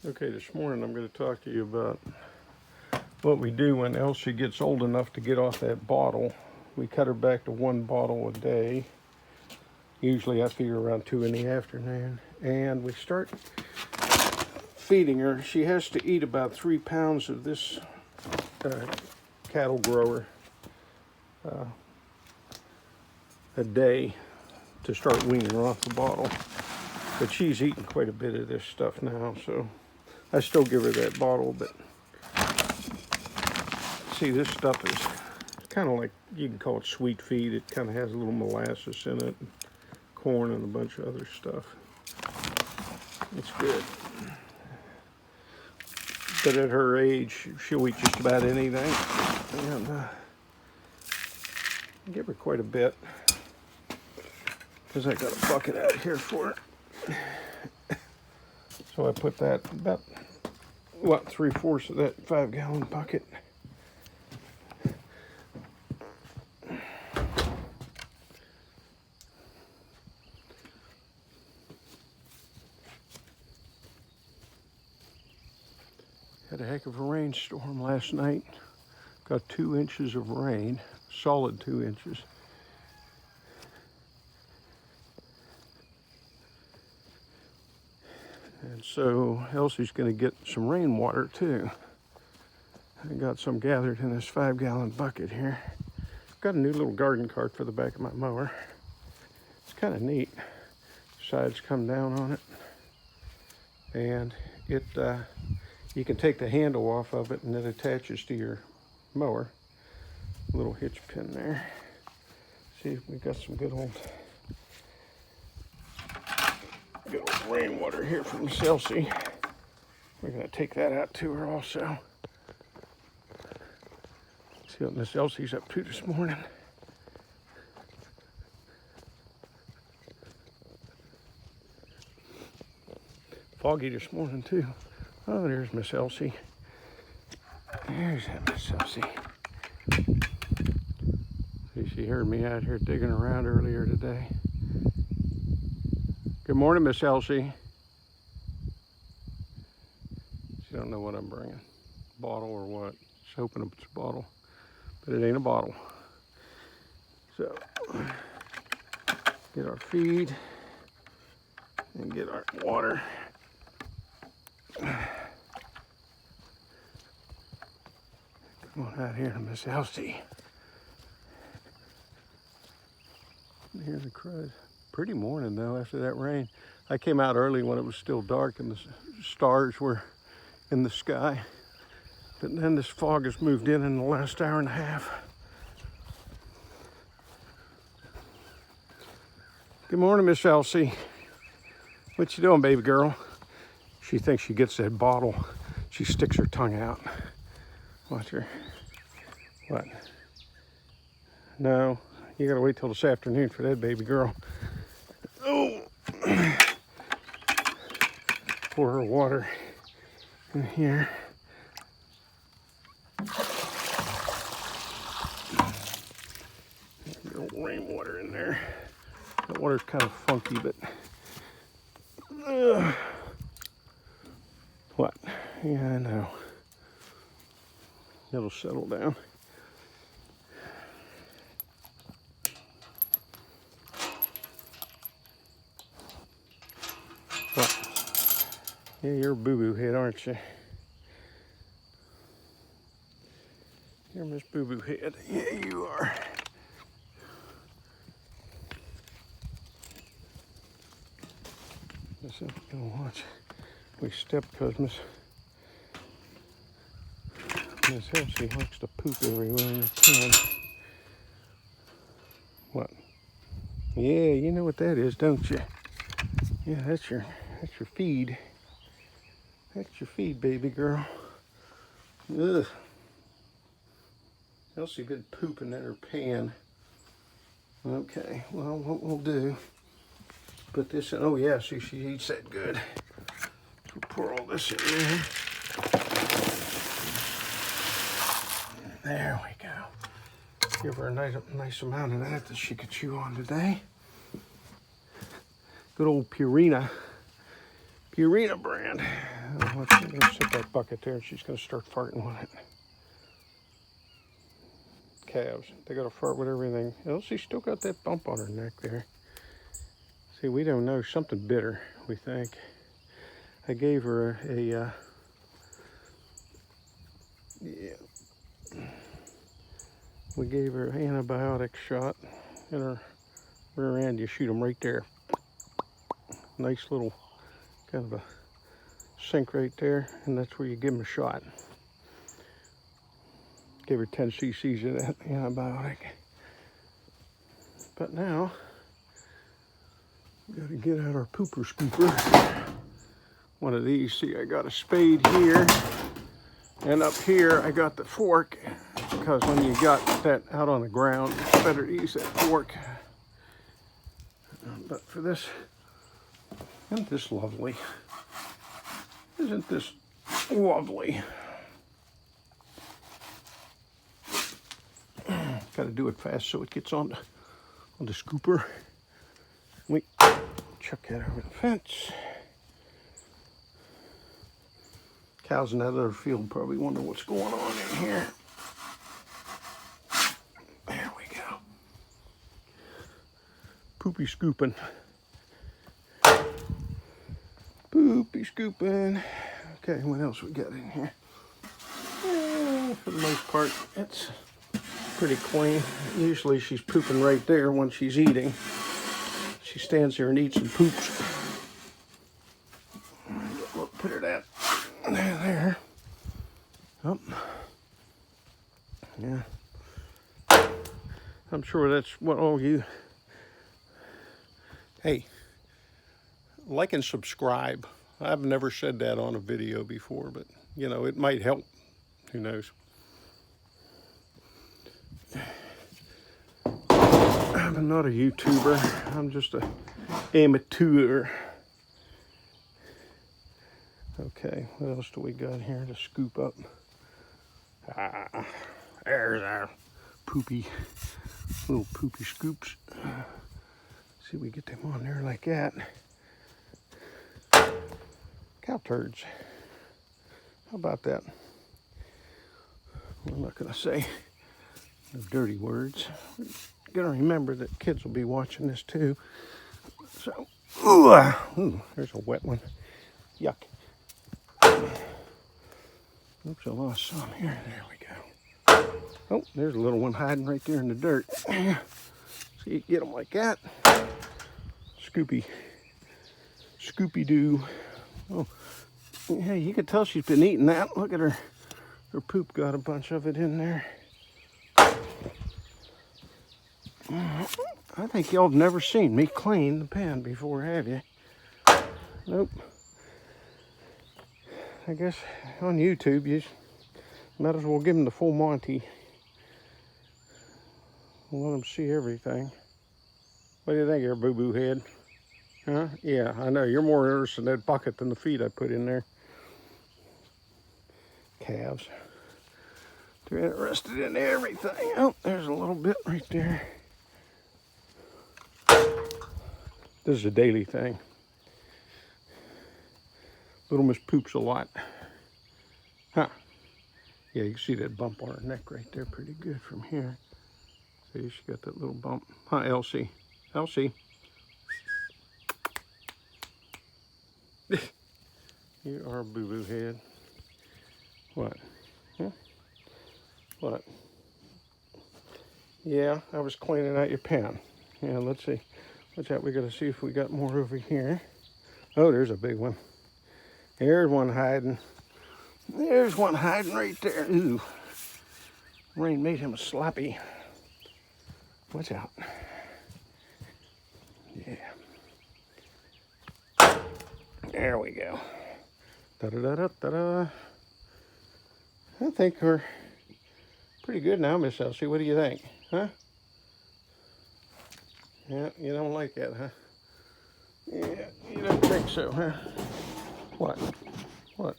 Okay, this morning I'm going to talk to you about what we do when Elsie gets old enough to get off that bottle. We cut her back to 1 bottle a day. Usually I feed her around 2 in the afternoon. And we start feeding her. She has to eat about 3 pounds of this cattle grower a day to start weaning her off the bottle. But she's eating quite a bit of this stuff now, so I still give her that bottle. But see, this stuff is kind of like, you can call it sweet feed. It kind of has a little molasses in it, corn and a bunch of other stuff. It's good. But at her age, she'll eat just about anything. And give her quite a bit, because I got a bucket out here for her. So I put that about, what, 3/4 of that 5-gallon bucket. Had a heck of a rainstorm last night. Got 2 inches of rain, solid 2 inches. And so Elsie's going to get some rainwater too. I got some gathered in this 5-gallon bucket here. Got a new little garden cart for the back of my mower. It's kind of neat. Sides come down on it. And it you can take the handle off of it and it attaches to your mower. A little hitch pin there. See, we got some good old rainwater here from Miss Elsie. We're going to take that out to her also. See what Miss Elsie's up to this morning. Foggy this morning too. Oh, there's Miss Elsie. There's that Miss Elsie. See, she heard me out here digging around earlier today. Good morning, Miss Elsie. She don't know what I'm bringing. Bottle or what. She's hoping it's a bottle, but it ain't a bottle. So, get our feed and get our water. Come on out here to Miss Elsie. Hear the crows. Pretty morning though after that rain. I came out early when it was still dark and the stars were in the sky. But then this fog has moved in the last hour and a half. Good morning, Miss Elsie. What you doing, baby girl? She thinks she gets that bottle. She sticks her tongue out. Watch her. What? No, you gotta wait till this afternoon for that, baby girl. Oh! Pour her water in here. A little rainwater in there. That water's kind of funky, but what? Yeah, I know. It'll settle down. What? Yeah, you're a boo-boo head, aren't you? You're Miss Boo-Boo Head. Yeah, you are. Listen, gonna watch. We step because Miss Elsie likes to poop everywhere in her pen. What? Yeah, you know what that is, don't you? Yeah, that's your feed. That's your feed, baby girl. Ugh. Elsie been pooping in her pan. Okay, well, what we'll do, put this in. Oh yeah, see, she eats that good. So pour all this in there. There we go. Give her a nice amount of that she could chew on today. Good old Purina brand. I'm going to set that bucket there and she's going to start farting on it. Calves, they got to fart with everything. Elsie's still got that bump on her neck there. See, we don't know, something bitter, we think. I gave her we gave her an antibiotic shot in her rear end. You shoot them right there. Nice little kind of a sink right there, and that's where you give them a shot. Gave her 10 cc's of that antibiotic. But now, we got to get out our pooper scooper. One of these. See, I got a spade here, and up here I got the fork, because when you got that out on the ground, it's better to use that fork. But for this, isn't this lovely? Isn't this lovely? Got to do it fast so it gets on the scooper. We chuck that over the fence. Cows in that other field probably wonder what's going on in here. There we go. Poopy scooping. Poopy scooping. Okay, what else we got in here? For the most part, it's pretty clean. Usually she's pooping right there when she's eating. She stands there and eats and poops. We'll put her that there. Oh. Yeah. I'm sure that's what all you... Hey, like and subscribe. I've never said that on a video before, but, you know, it might help. Who knows? I'm not a YouTuber. I'm just a amateur. Okay, what else do we got here to scoop up? There's our little poopy scoops. See, we get them on there like that. Cow turds. How about that? I'm not gonna say no dirty words. We're gonna remember that kids will be watching this too. So, ooh, there's a wet one. Yuck. Oops, I lost some here. There we go. Oh, there's a little one hiding right there in the dirt. So you get them like that. Scoopy-doo. Oh, yeah, you can tell she's been eating that. Look at her. Her poop got a bunch of it in there. I think y'all have never seen me clean the pen before, have you? Nope. I guess on YouTube, you might as well give them the full Monty. Let them see everything. What do you think, your boo-boo head? Huh? Yeah, I know. You're more interested in that bucket than the feed I put in there. Calves. They're interested in everything. Oh, there's a little bit right there. This is a daily thing. Little Miss poops a lot. Huh. Yeah, you can see that bump on her neck right there pretty good from here. See, she got that little bump. Huh, Elsie? Elsie? You are a boo-boo head. What? Huh? What? Yeah, I was cleaning out your pen. Yeah, let's see. Watch out, we gotta see if we got more over here. Oh, there's a big one. There's one hiding. There's one hiding right there. Ooh. Rain made him a sloppy. Watch out. Yeah. There we go. Da-da-da-da-da-da. I think we're pretty good now, Miss Elsie. What do you think? Huh? Yeah, you don't like that, huh? Yeah, you don't think so, huh? What? What?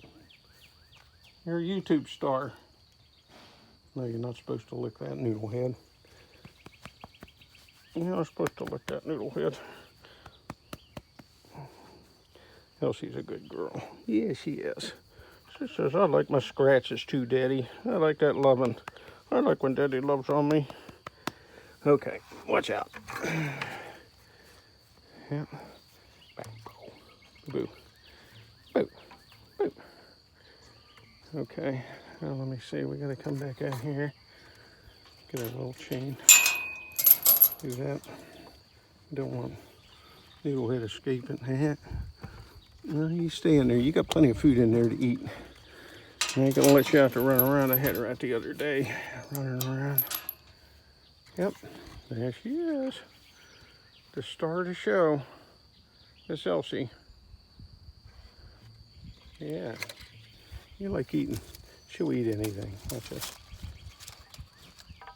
You're a YouTube star. No, you're not supposed to lick that noodle head. You're not supposed to lick that noodle head. Elsie's a good girl. Yeah, she is. She says, I like my scratches too, Daddy. I like that loving. I like when Daddy loves on me. Okay, watch out. Yeah. Boo. Boo. Boo. Okay, now let me see. We gotta come back out here. Get a little chain. Do that. Don't want needlehead escaping. No, you stay in there. You got plenty of food in there to eat. I ain't gonna let you out to run around. I had her out the other day, running around. Yep, there she is. The star of the show, Miss Elsie. Yeah, you like eating. She'll eat anything. Watch this.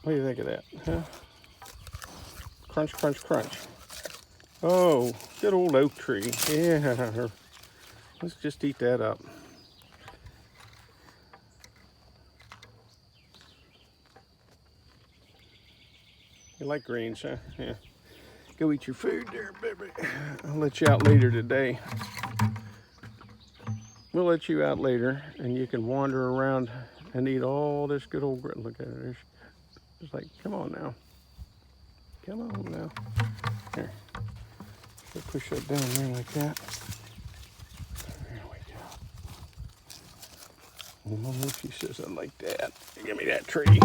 What do you think of that, huh? Crunch, crunch, crunch. Oh, good old oak tree. Yeah, let's just eat that up. You like greens, huh? Yeah. Go eat your food there, baby. I'll let you out later today. We'll let you out later, and you can wander around and eat all this good old grass. Look at it. It's like, come on now. Come on now. Here. So push that down there like that. There we go. And she says, I like that. Give me that tree.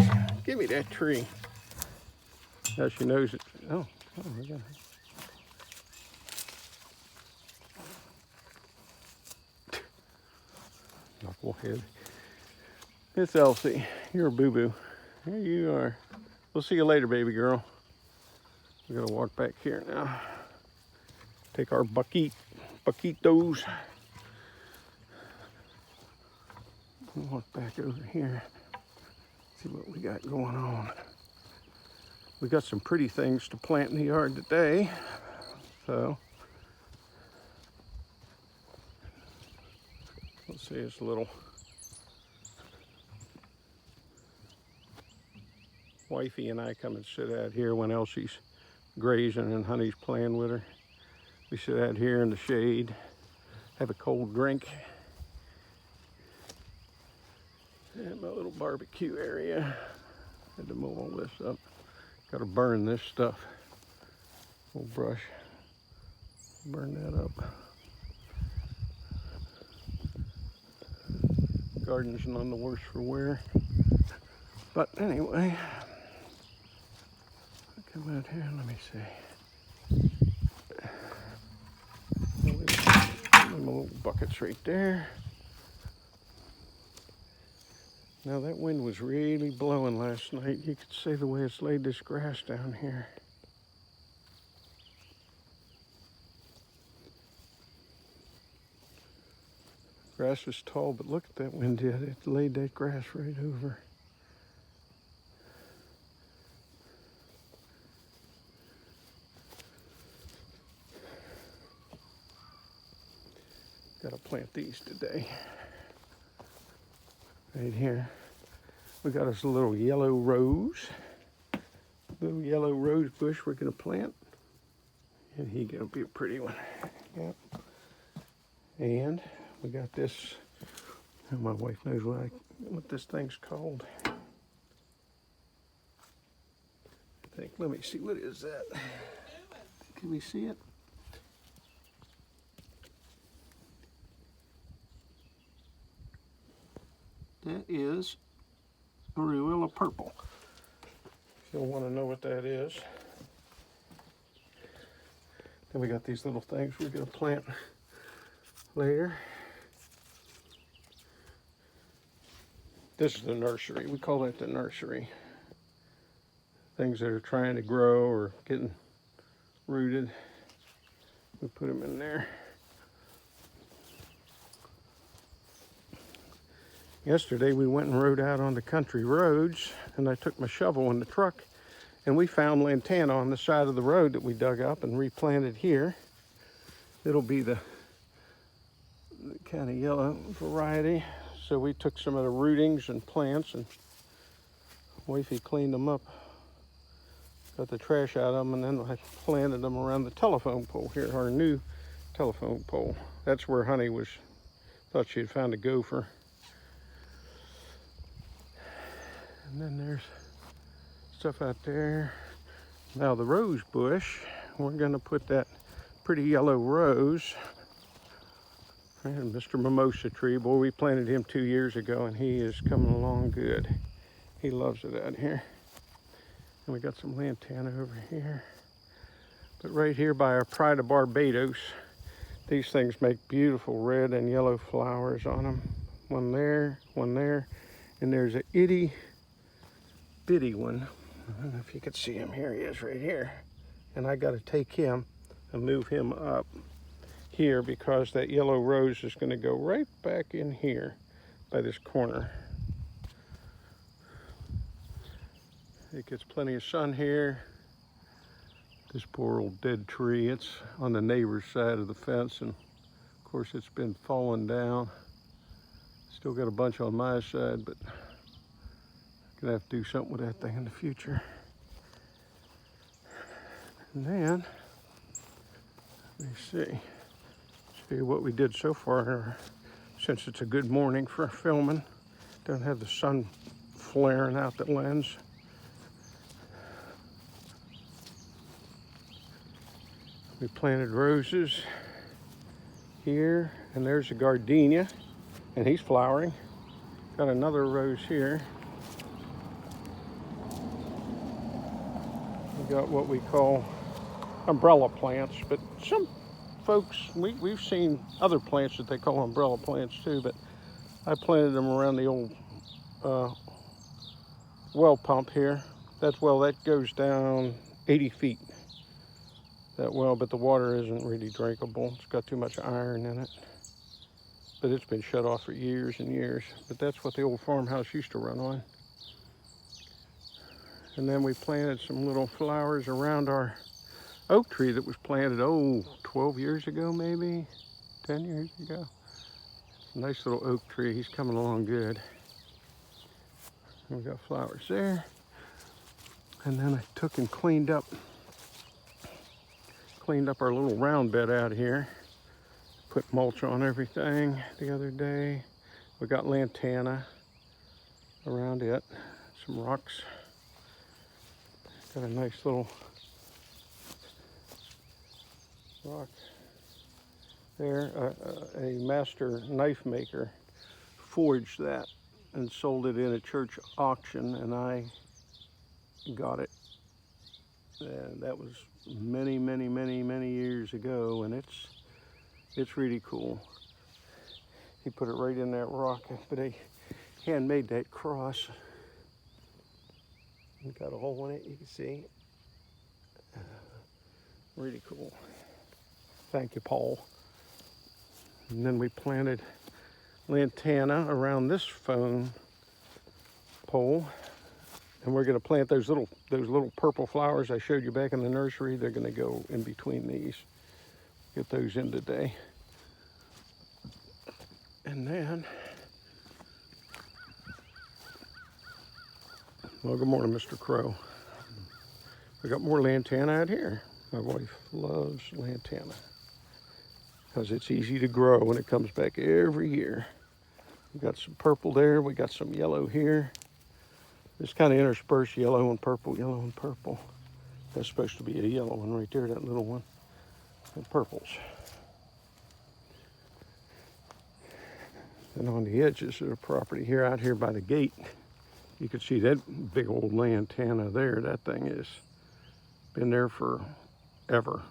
Give me that tree. Now she knows it. Oh, we got it. Knucklehead. It's Elsie. You're a boo-boo. Here you are. We'll see you later, baby girl. We're gonna walk back here now. Take our buckitos. Walk back over here. See what we got going on. We got some pretty things to plant in the yard today. So let's see, it's a little wifey and I come and sit out here when Elsie's grazing and Honey's playing with her. We sit out here in the shade, have a cold drink. And my little barbecue area. Had to mow all this up. Got to burn this stuff. Old brush. Burn that up. Garden's none the worse for wear. But anyway, come out here, let me see. My little buckets right there. Now that wind was really blowing last night. You could see the way it's laid this grass down here. Grass was tall, but look at that wind did. It laid that grass right over. Gotta plant these today. Right here. We got us a little yellow rose. Little yellow rose bush we're gonna plant. And he's gonna be a pretty one. Yep. And we got this, my wife knows what this thing's called. I think, let me see, what is that? Can we see it? That is Arugula purple. If you'll want to know what that is. Then we got these little things we're going to plant later. This is the nursery. We call that the nursery. Things that are trying to grow or getting rooted. We put them in there. Yesterday we went and rode out on the country roads, and I took my shovel in the truck, and we found lantana on the side of the road that we dug up and replanted here. It'll be the kind of yellow variety. So we took some of the rootings and plants, and wifey cleaned them up, got the trash out of them, and then I planted them around the telephone pole here, our new telephone pole. That's where Honey thought she had found a gopher. And then there's stuff out there. Now the rose bush, we're gonna put that pretty yellow rose. And Mr. Mimosa tree, boy, we planted him 2 years ago and he is coming along good. He loves it out here. And we got some lantana over here. But right here by our Pride of Barbados, these things make beautiful red and yellow flowers on them. One there, and there's a itty bitty one. I don't know if you can see him. Here he is right here. And I got to take him and move him up here because that yellow rose is going to go right back in here by this corner. It gets plenty of sun here. This poor old dead tree, it's on the neighbor's side of the fence, and of course it's been falling down. Still got a bunch on my side, but gonna have to do something with that thing in the future. And then, let me see, show you what we did so far. Since it's a good morning for filming, don't have the sun flaring out the lens. We planted roses here, and there's a gardenia, and he's flowering. Got another rose here. We got what we call umbrella plants, but some folks, we've seen other plants that they call umbrella plants too, but I planted them around the old well pump here. That goes down 80 feet. That well, but the water isn't really drinkable. It's got too much iron in it. But it's been shut off for years and years. But that's what the old farmhouse used to run on. And then we planted some little flowers around our oak tree that was planted, 12 years ago maybe, 10 years ago. Nice little oak tree, he's coming along good. And we got flowers there. And then I took and cleaned up our little round bed out here. Put mulch on everything the other day. We got lantana around it, some rocks. Got a nice little rock there. A master knife maker forged that and sold it in a church auction, and I got it. And that was many years ago, and it's really cool. He put it right in that rock, but he handmade that cross. It's got a hole in it, you can see. Really cool. Thank you, Paul. And then we planted lantana around this phone pole. And we're going to plant those little purple flowers I showed you back in the nursery. They're going to go in between these. Get those in today. And then, well, good morning, Mr. Crow. We got more lantana out here. My wife loves lantana because it's easy to grow and it comes back every year. We got some purple there. We got some yellow here. It's kind of interspersed yellow and purple, yellow and purple. That's supposed to be a yellow one right there, that little one. And purples. And on the edges of the property here, out here by the gate, you can see that big old lantana there. That thing has been there forever.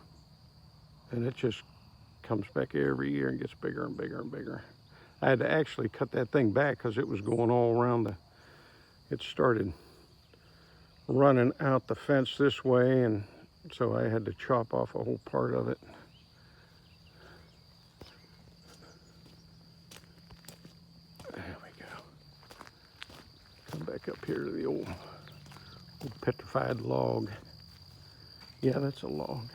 And it just comes back every year and gets bigger and bigger and bigger. I had to actually cut that thing back because it was going all around it started running out the fence this way, and so I had to chop off a whole part of it. There we go. Come back up here to the old petrified log. Yeah, that's a log.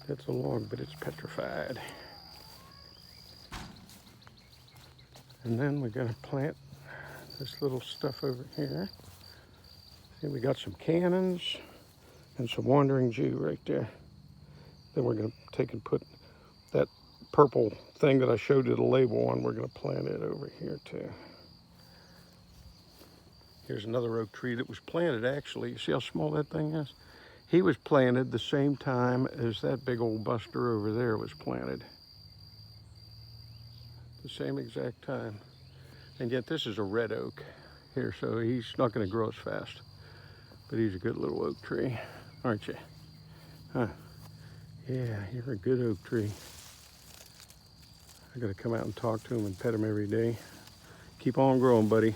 That's a log, but it's petrified. And then we're gonna plant this little stuff over here. See, we got some cannons and some wandering Jew right there. Then we're gonna take and put purple thing that I showed you the label on, we're going to plant it over here too. Here's another oak tree that was planted actually. You see how small that thing is? He was planted the same time as that big old buster over there was planted. The same exact time. And yet this is a red oak here, so he's not going to grow as fast. But he's a good little oak tree, aren't you? Huh? Yeah, you're a good oak tree. I got to come out and talk to him and pet him every day. Keep on growing, buddy.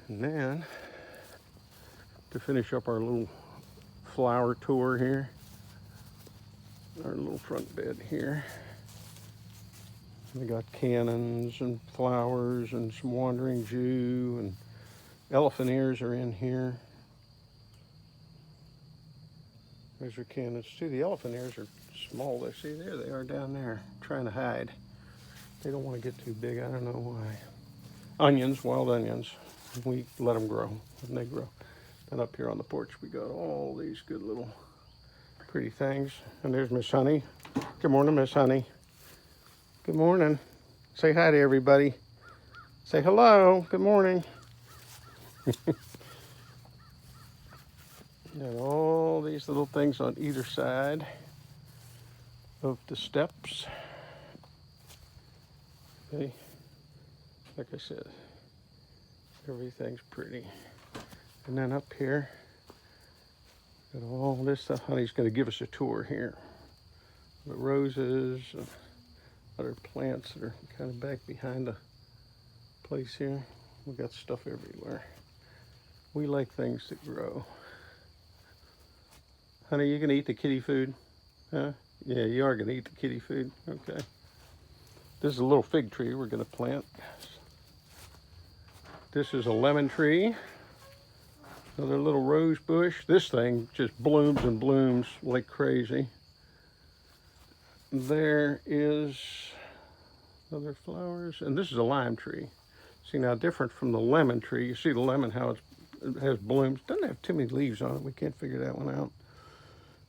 And then, to finish up our little flower tour here, our little front bed here, we got cannons and flowers and some wandering Jew, and elephant ears are in here. Those are cannons too. The elephant ears are small. They see there they are down there trying to hide. They don't want to get too big. I don't know why. Onions, wild onions. We let them grow and they grow. And up here on the porch we got all these good little pretty things. And there's Miss Honey. Good morning, Miss Honey. Good morning. Say hi to everybody. Say hello. Good morning. And all these little things on either side of the steps. Okay. Like I said, everything's pretty. And then up here, got all this stuff. Honey's going to give us a tour here. The roses, other plants that are kind of back behind the place here. We got stuff everywhere. We like things that grow. Honey, you gonna eat the kitty food? Huh? Yeah, you are gonna eat the kitty food. Okay. This is a little fig tree we're gonna plant. This is a lemon tree. Another little rose bush. This thing just blooms and blooms like crazy. There is other flowers, and this is a lime tree. See, now different from the lemon tree. You see the lemon, how it has blooms. Doesn't have too many leaves on it. We can't figure that one out.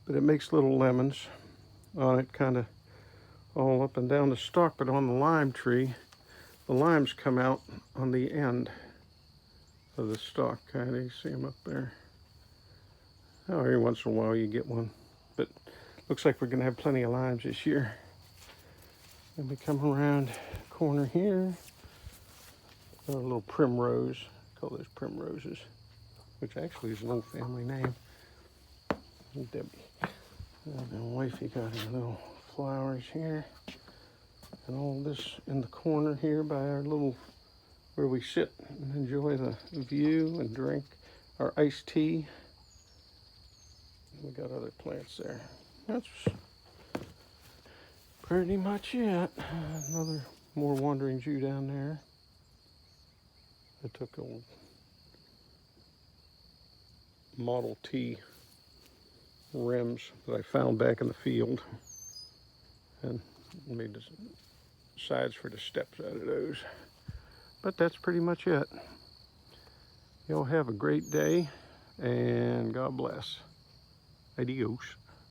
But it makes little lemons on it, kind of all up and down the stalk. But on the lime tree, the limes come out on the end of the stalk. Kind of, you see them up there. Oh, every once in a while you get one. But looks like we're going to have plenty of limes this year. And we come around the corner here. Got a little primrose. Call those primroses, which actually is an old family name. Debbie. And wifey got her little flowers here. And all this in the corner here by our little, where we sit and enjoy the view and drink our iced tea. We got other plants there. That's pretty much it. Another more wandering Jew down there. I took old Model T rims that I found back in the field and made the sides for the steps out of those. But that's pretty much it. Y'all have a great day and God bless. Adios.